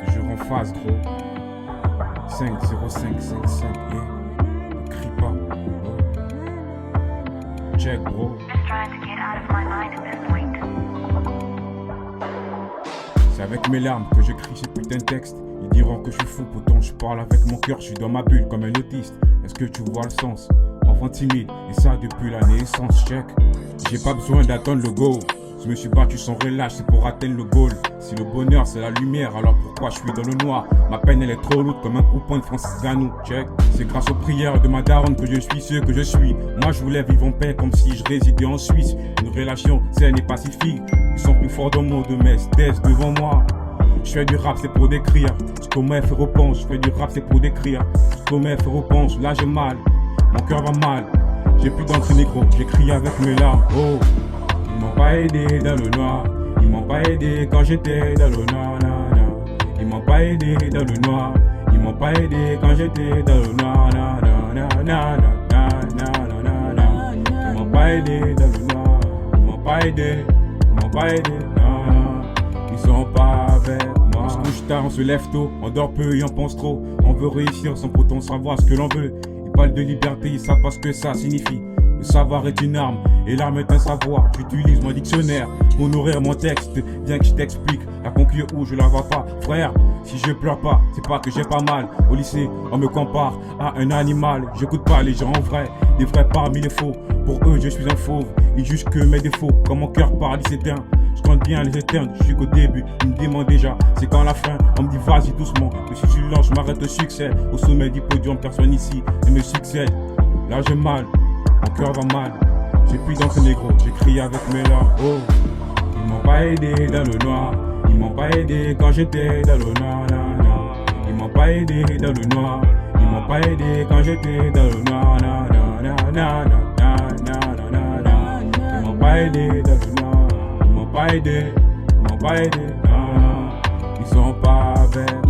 Toujours en phase, gros. 50555, yeah. Ne crie pas, bro. Check, bro. C'est avec mes larmes que j'écris ces putains de textes. Ils diront que je suis fou, pourtant je parle avec mon cœur. Je suis dans ma bulle comme un autiste. Est-ce que tu vois le sens? Enfant timide, et ça depuis la naissance, check. J'ai pas besoin d'attendre le go. Je me suis battu sans relâche, c'est pour atteindre le goal. Si le bonheur c'est la lumière, alors pourquoi je suis dans le noir? Ma peine elle est trop lourde comme un coupon de Francis Ganou, check. C'est grâce aux prières de ma daronne que je suis ce que je suis. Moi je voulais vivre en paix comme si je résidais en Suisse. Une relation saine et pacifique. Ils sont plus forts dans mon de mes thèses devant moi. Je fais du rap c'est pour décrire. Ce qu'on m'a fait repense. Je fais du rap c'est pour décrire. Ce qu'on m'a fait repense. Là j'ai mal, mon cœur va mal. J'ai plus d'encre négro, j'écris avec mes larmes. Oh, ils m'ont pas aidé dans le noir. Ils m'ont pas aidé quand j'étais dans le noir. Ils m'ont pas aidé dans le noir. Ils m'ont pas aidé quand j'étais dans le noir. Ils m'ont pas aidé dans le noir. Ils m'ont pas aidé. Ils m'ont pas aidé. Ils sont pas avec moi. On se couche tard, on se lève tôt. On dort peu et on pense trop. On veut réussir sans pourtant savoir ce que l'on veut. Ils parlent de liberté, ils savent pas ce que ça signifie. Le savoir est une arme et l'arme est un savoir. J'utilise mon dictionnaire pour nourrir mon texte. Bien que je t'explique la conclure où je la vois pas. Frère, si je pleure pas, c'est pas que j'ai pas mal. Au lycée, on me compare à un animal. J'écoute pas les gens en vrai, les vrais parmi les faux. Pour eux, je suis un fauve. Ils jugent que mes défauts. Quand mon cœur parle, il s'éteint. Je compte bien les éternes, je suis qu'au début, ils me demandent déjà, c'est quand la fin, on me dit vas-y doucement, mais si tu lances, je m'arrête au succès, au sommet du podium, personne ici ne me succède, là j'ai mal, mon cœur va mal, j'ai plus d'encre négro, j'écris avec mes larmes, oh, ils m'ont pas aidé dans le noir, ils m'ont pas aidé quand j'étais dans le noir, ils m'ont pas aidé dans le noir, ils m'ont pas aidé quand j'étais dans le noir, ils m'ont pas aidé dans le noir. Ils m'ont pas aidé, ils sont pas avec